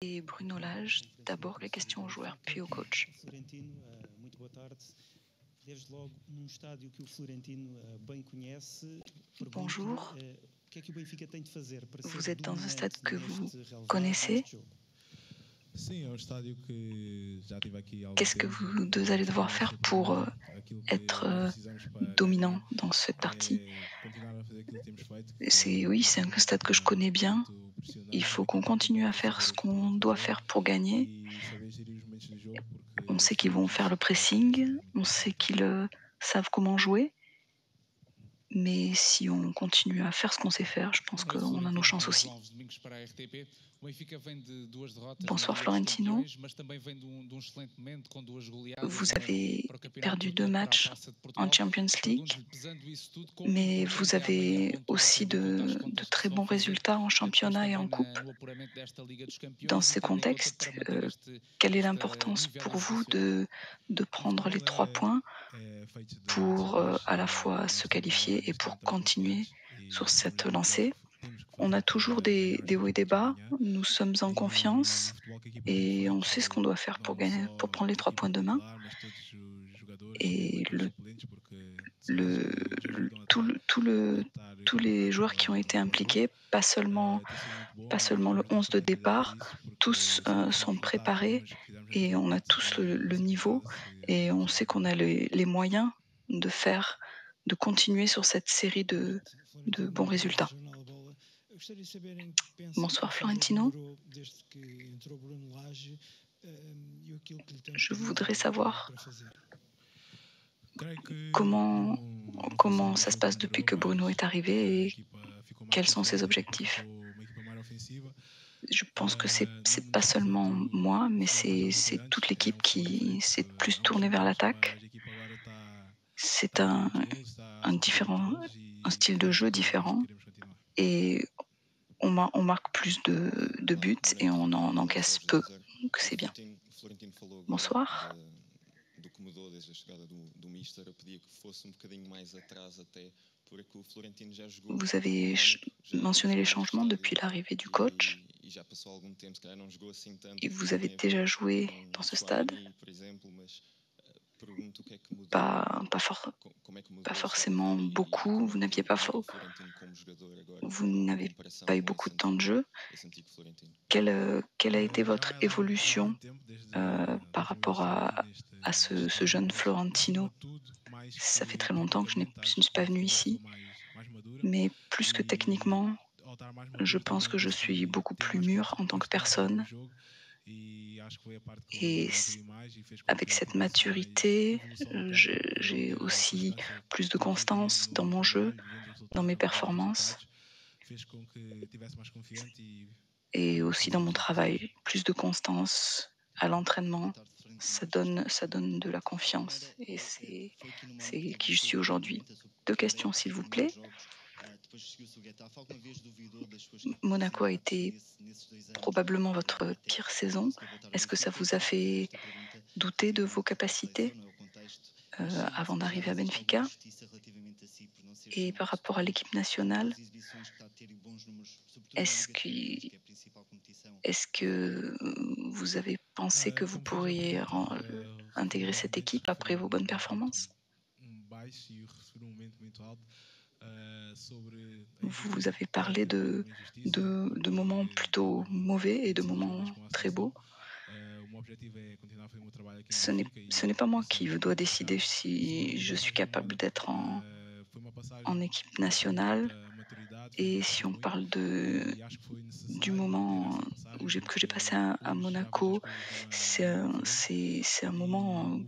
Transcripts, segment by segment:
Et Bruno Lage, d'abord les questions aux joueurs, puis au coach. Florentino, muito boa tarde. Desde logo, num estádio que o Florentino bem conhece, Bonjour. O que é que o Benfica tem de fazer para Vous ser êtes dans un stade dominante que vous neste relevado, connaissez. neste jogo? Sim, é um estádio que já tive aqui há algum Qu'est-ce que tempo. vous deux allez devoir faire pour Aquilo être que nós precisamos para dominant ganhar dans cette partie? é continuar a fazer aquilo que temos feito. Oui, c'est un stade que je connais bien. Muito pressionante, Il faut uma qu'on equipa continue à para faire fazer ce o que tem qu'on a doit fazer faire pour gagner. e saber gerir os momentos do jogo, porque On sait qu'ils vont sabemos faire le que nós pressing, precisamos on muito sait dessa qu'ils savent comment jouer. Mais si on continue à faire ce qu'on sait faire, je pense qu'on a nos chances aussi. Bonsoir Florentino. Vous avez perdu 2 matchs en Champions League, mais vous avez aussi de très bons résultats en championnat et en coupe. Dans ce contexte, quelle est l'importance pour vous de prendre les 3 points pour à la fois se qualifier et pour continuer sur cette lancée? On a toujours des hauts et des bas, nous sommes en confiance et on sait ce qu'on doit faire pour gagner, pour prendre les 3 points demain. Et tous les joueurs qui ont été impliqués, pas seulement le 11 de départ, tous sont préparés et on a tous le niveau et on sait qu'on a les moyens de continuer sur cette série de bons résultats. Bonsoir Florentino. Je voudrais savoir comment ça se passe depuis que Bruno est arrivé et quels sont ses objectifs. Je pense que c'est pas seulement moi, mais c'est toute l'équipe qui s'est plus tournée vers l'attaque. C'est un style de jeu différent et on marque plus de buts et on en encaisse peu, donc c'est bien. Bonsoir. Vous avez mentionné les changements depuis l'arrivée du coach. Et vous avez déjà joué dans ce stade. Pas forcément beaucoup, vous n'avez pas eu beaucoup de temps de jeu. Quelle a été votre évolution par rapport à ce jeune Florentino? Ça fait très longtemps que je ne suis pas venu ici, mais plus que techniquement, je pense que je suis beaucoup plus mûr en tant que personne. Et avec cette maturité, j'ai aussi plus de constance dans mon jeu, dans mes performances et aussi dans mon travail. Plus de constance à l'entraînement, ça donne de la confiance et c'est qui je suis aujourd'hui. 2 questions s'il vous plaît. Monaco a été probablement votre pire saison. Est-ce que ça vous a fait douter de vos capacités avant d'arriver à Benfica? Et par rapport à l'équipe nationale, est-ce que vous avez pensé que vous pourriez intégrer cette équipe après vos bonnes performances? Vous avez parlé de moments plutôt mauvais et de moments très beaux. Ce n'est pas moi qui dois décider si je suis capable d'être en équipe nationale. Et si on parle du moment que j'ai passé à Monaco, c'est un moment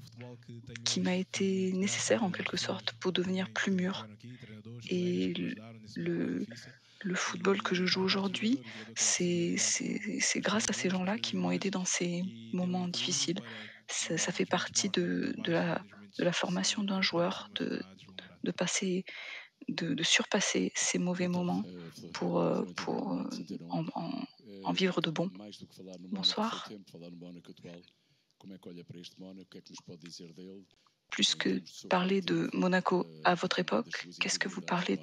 qui m'a été nécessaire en quelque sorte pour devenir plus mûr. Et le football que je joue aujourd'hui, c'est grâce à ces gens-là qui m'ont aidé dans ces moments difficiles. Ça fait partie de la formation d'un joueur, de surpasser ces mauvais moments pour en vivre de bons. Bonsoir. Plus que parler de Monaco à votre époque, qu'est-ce que vous pensez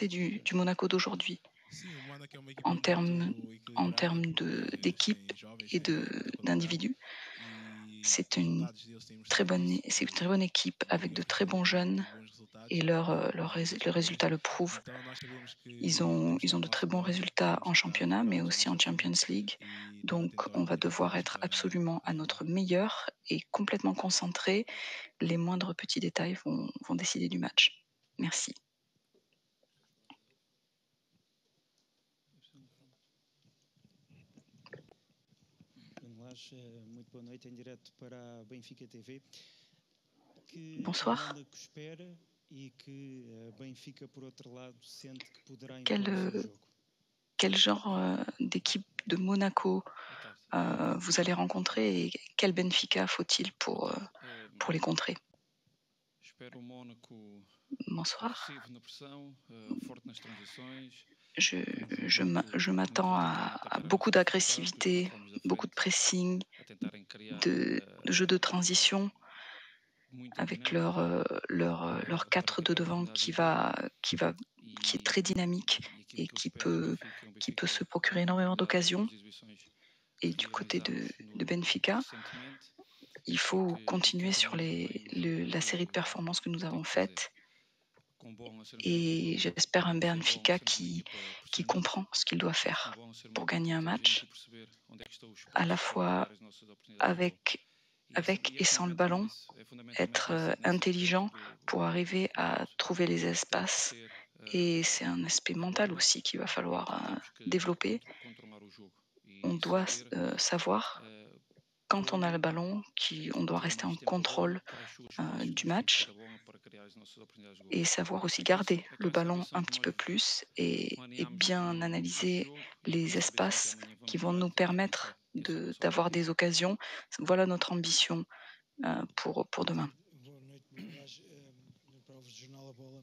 du Monaco d'aujourd'hui? en termes d'équipe et d'individus. C'est une très bonne équipe avec de très bons jeunes et le résultat le prouve. Ils ont de très bons résultats en championnat, mais aussi en Champions League. Donc, on va devoir être absolument à notre meilleur et complètement concentré. Les moindres petits détails vont décider du match. Merci. Bonsoir. Quel genre d'équipe de Monaco vous allez rencontrer et quel Benfica faut-il pour les contrer? Bonsoir. Je m'attends à beaucoup d'agressivité, beaucoup de pressing, de jeu de transition avec leur 4 de devant qui est très dynamique et qui peut se procurer énormément d'occasions. Et du côté de Benfica, il faut continuer sur la série de performances que nous avons faites. Et j'espère un Benfica qui comprend ce qu'il doit faire pour gagner un match, à la fois avec et sans le ballon, être intelligent pour arriver à trouver les espaces. Et c'est un aspect mental aussi qu'il va falloir développer. On doit savoir, quand on a le ballon, on doit rester en contrôle du match et savoir aussi garder le ballon un petit peu plus et bien analyser les espaces qui vont nous permettre d'avoir des occasions. Voilà notre ambition pour demain. Boa noite, Brás. Para o Jornal A Bola.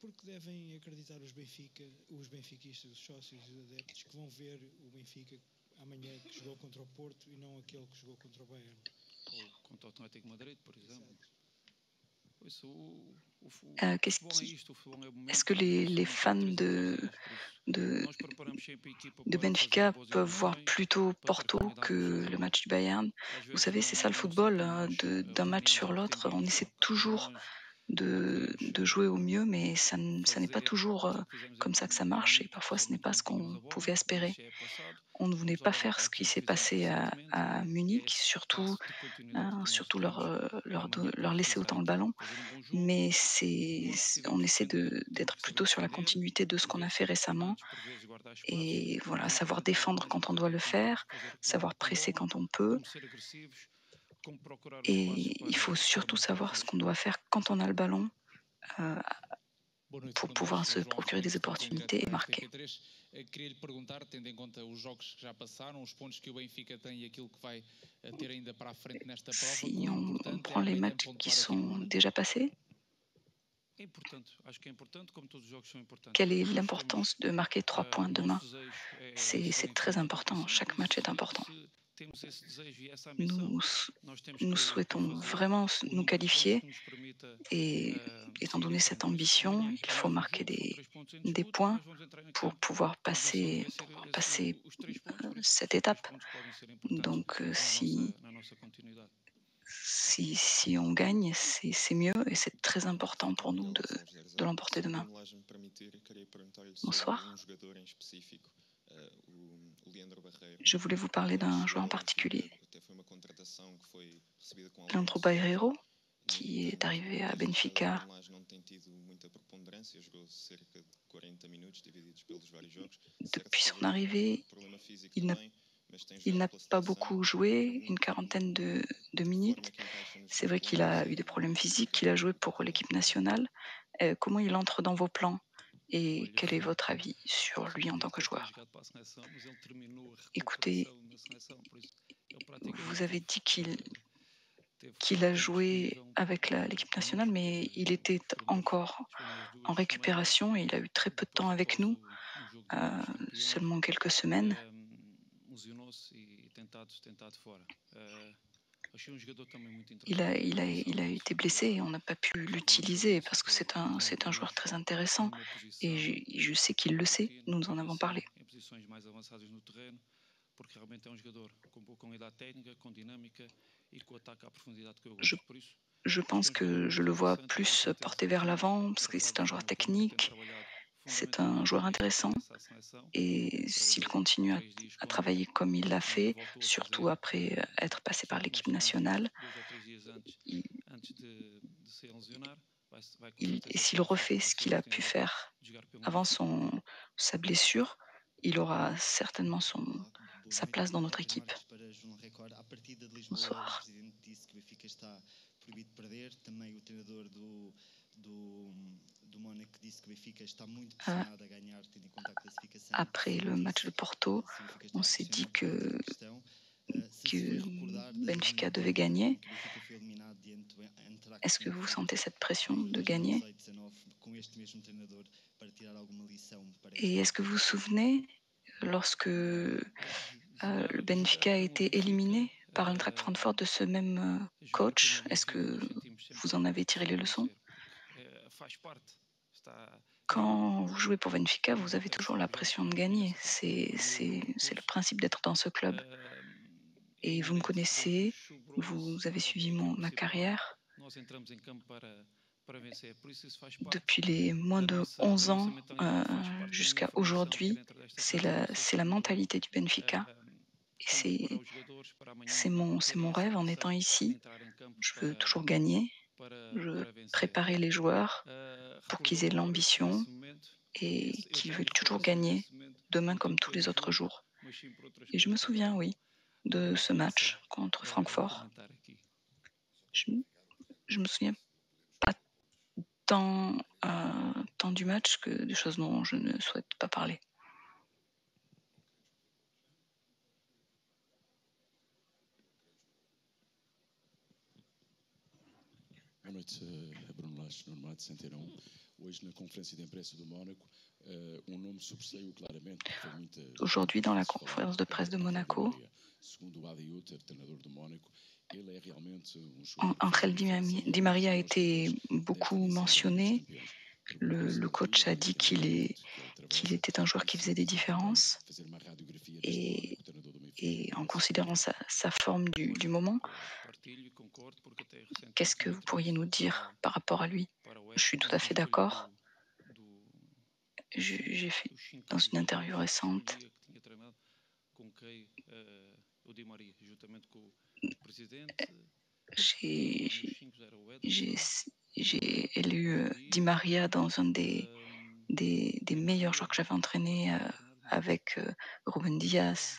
Porque devem acreditar os benfiquistas, os sócios e os adeptos que vão ver o Benfica amanhã que jogou contra o Porto e não aquele que jogou contra o Bayern? Ou contra o Atlético Madrid, por exemplo. Est-ce que les fans de Benfica peuvent voir plutôt Porto que le match du Bayern? Vous savez, c'est ça le football, d'un match sur l'autre, on essaie toujours de jouer au mieux, mais ça n'est pas toujours comme ça que ça marche et parfois ce n'est pas ce qu'on pouvait espérer. On ne voulait pas faire ce qui s'est passé à Munich, surtout leur laisser autant le ballon, mais on essaie d'être plutôt sur la continuité de ce qu'on a fait récemment et voilà, savoir défendre quand on doit le faire, savoir presser quand on peut. Et il faut surtout savoir ce qu'on doit faire quand on a le ballon pour pouvoir se procurer des opportunités et marquer. Queria lhe perguntar, tendo em conta os jogos que já passaram, os pontos que o Benfica tem e aquilo que vai ter ainda para a frente nesta prova. Si on prend les matchs qui sont déjà passés, quelle est l'importance de marquer 3 points demain? C'est très important, chaque match est important. Nous souhaitons vraiment nous qualifier et étant donné cette ambition, il faut marquer des points pour pouvoir passer cette étape. Donc si on gagne, c'est mieux et c'est très important pour nous de l'emporter demain. Bonsoir. Je voulais vous parler d'un joueur en particulier, Leandro Barreiro, qui est arrivé à Benfica depuis son arrivée. Il n'a pas beaucoup joué, une quarantaine de minutes. C'est vrai qu'il a eu des problèmes physiques, qu'il a joué pour l'équipe nationale. Comment il entre dans vos plans et quel est votre avis sur lui en tant que joueur? Écoutez, vous avez dit qu'il a joué avec l'équipe nationale, mais il était encore en récupération et il a eu très peu de temps avec nous, seulement quelques semaines. Il a été blessé et on n'a pas pu l'utiliser parce que c'est un joueur très intéressant et je sais qu'il le sait, nous en avons parlé. Je, je pense que je le vois plus porté vers l'avant parce que c'est un joueur technique, c'est un joueur intéressant et s'il continue à travailler comme il l'a fait, surtout après être passé par l'équipe nationale, il- et s'il refait ce qu'il a pu faire avant sa blessure, il aura certainement sa place dans notre équipe. Bonsoir. Après le match de Porto, on s'est dit que Benfica devait gagner. Est-ce que vous sentez cette pression de gagner? Et est-ce que vous vous souvenez lorsque le Benfica a été éliminé par l'Eintracht Francfort de ce même coach? Est-ce que vous en avez tiré les leçons? Quand vous jouez pour Benfica, vous avez toujours la pression de gagner. C'est le principe d'être dans ce club. Et vous me connaissez, vous avez suivi ma carrière. Depuis les moins de 11 ans jusqu'à aujourd'hui, c'est la mentalité du Benfica. Et c'est mon rêve en étant ici. Je veux toujours gagner. Je veux préparer les joueurs pour qu'ils aient l'ambition et qu'ils veulent toujours gagner, demain comme tous les autres jours. Et je me souviens, oui, de ce match contre Francfort. Je me souviens pas tant du match que des choses dont je ne souhaite pas parler. Boa noite, Bruno Lage, Normal 61. Hoje, na conferência de imprensa do Mónaco, nome sobressaiu claramente. Aujourd'hui, dans la conférence de presse de Monaco, Ángel Di María a été beaucoup mentionné. Le coach a dit qu'il était un joueur qui faisait des différences et en considérant sa forme du moment, qu'est-ce que vous pourriez nous dire par rapport à lui? Je suis tout à fait d'accord. J'ai fait dans une interview récente, j'ai élu Di Maria dans un des meilleurs joueurs que j'avais entraîné avec Ruben Dias.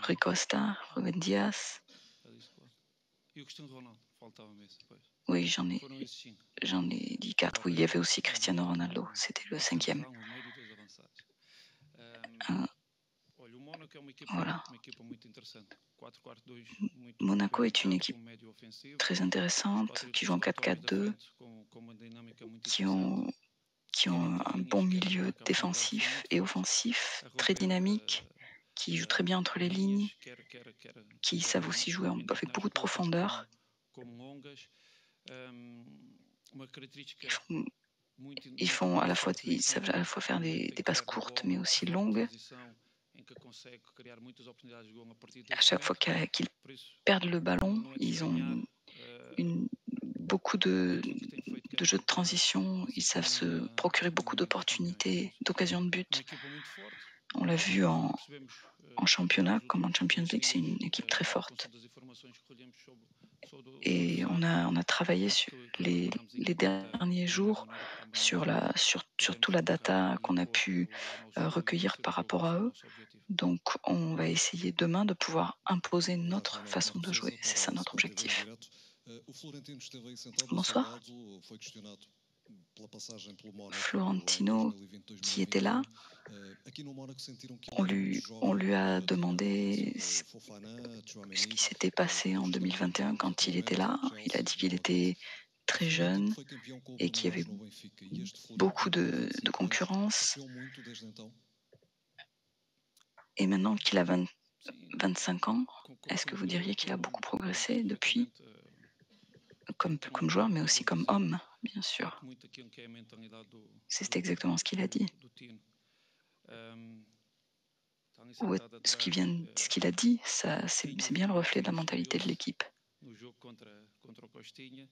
Rui Costa, Ruben Dias. Oui, j'en ai dit 4. Oui, il y avait aussi Cristiano Ronaldo, c'était le 5e. Voilà. Monaco est une équipe très intéressante, qui joue en 4-4-2, qui ont un bon milieu défensif et offensif, très dynamique, qui jouent très bien entre les lignes, qui savent aussi jouer avec beaucoup de profondeur. Ils savent à la fois faire des passes courtes, mais aussi longues. À chaque fois qu'ils perdent le ballon, ils ont beaucoup de jeux de transition. Ils savent se procurer beaucoup d'opportunités, d'occasions de but. On l'a vu en championnat comme en Champions League, c'est une équipe très forte. Et on a travaillé sur les derniers jours surtout la data qu'on a pu recueillir par rapport à eux. Donc on va essayer demain de pouvoir imposer notre façon de jouer. C'est ça notre objectif. Bonsoir. Florentino, qui était là, on lui a demandé ce qui s'était passé en 2021 quand il était là. Il a dit qu'il était très jeune et qu'il y avait beaucoup de concurrence. Et maintenant qu'il a 25 ans, est-ce que vous diriez qu'il a beaucoup progressé depuis, comme joueur, mais aussi comme homme, bien sûr? C'est exactement ce qu'il a dit. Ce qu'il a dit, c'est bien le reflet de la mentalité de l'équipe. No jogo contra o Costinha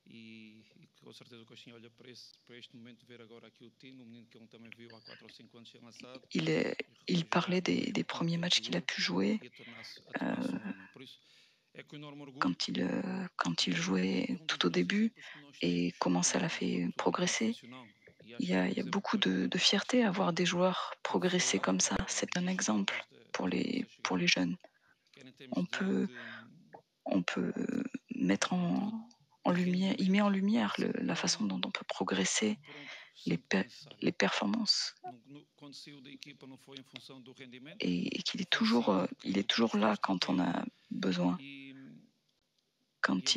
e com certeza o Costinha olha para este momento, ver agora aqui o Tino, menino que ele também viu há 4 ou 5 anos ser lançado. Il parlait des premiers matchs qu'il a pu jouer quand il jouait tout au début et comment ça l'a fait progresser. Il y a beaucoup de fierté à voir des joueurs progresser comme ça. C'est un exemple pour les jeunes. On peut mettre en lumière, il met en lumière la façon dont on peut progresser, les performances, et qu'il est toujours là quand on a besoin. Quand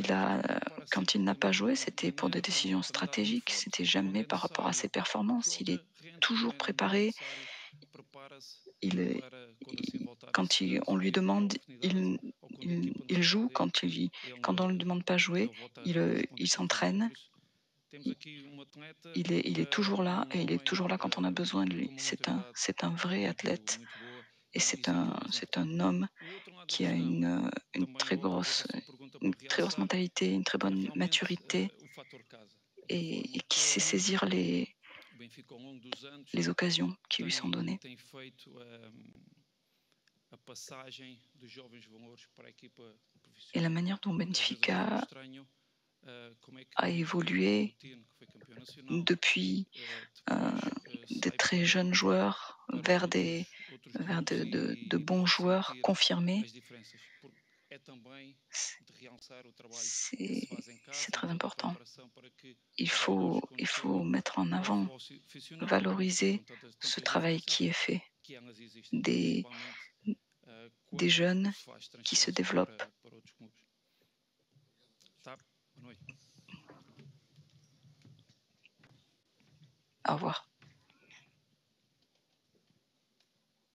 il n'a pas joué, c'était pour des décisions stratégiques, c'était jamais par rapport à ses performances. Il est toujours préparé. On lui demande, il joue. Quand on ne lui demande pas jouer, il s'entraîne. Il est toujours là, et il est toujours là quand on a besoin de lui. C'est un vrai athlète, et c'est un homme qui a une très grosse mentalité, une très bonne maturité, et qui sait saisir les occasions qui lui sont données. Et la manière dont Benfica a évolué depuis des très jeunes joueurs vers de bons joueurs confirmés, c'est très important. Il faut mettre en avant, valoriser ce travail qui est fait, des jeunes qui se développent. Au revoir.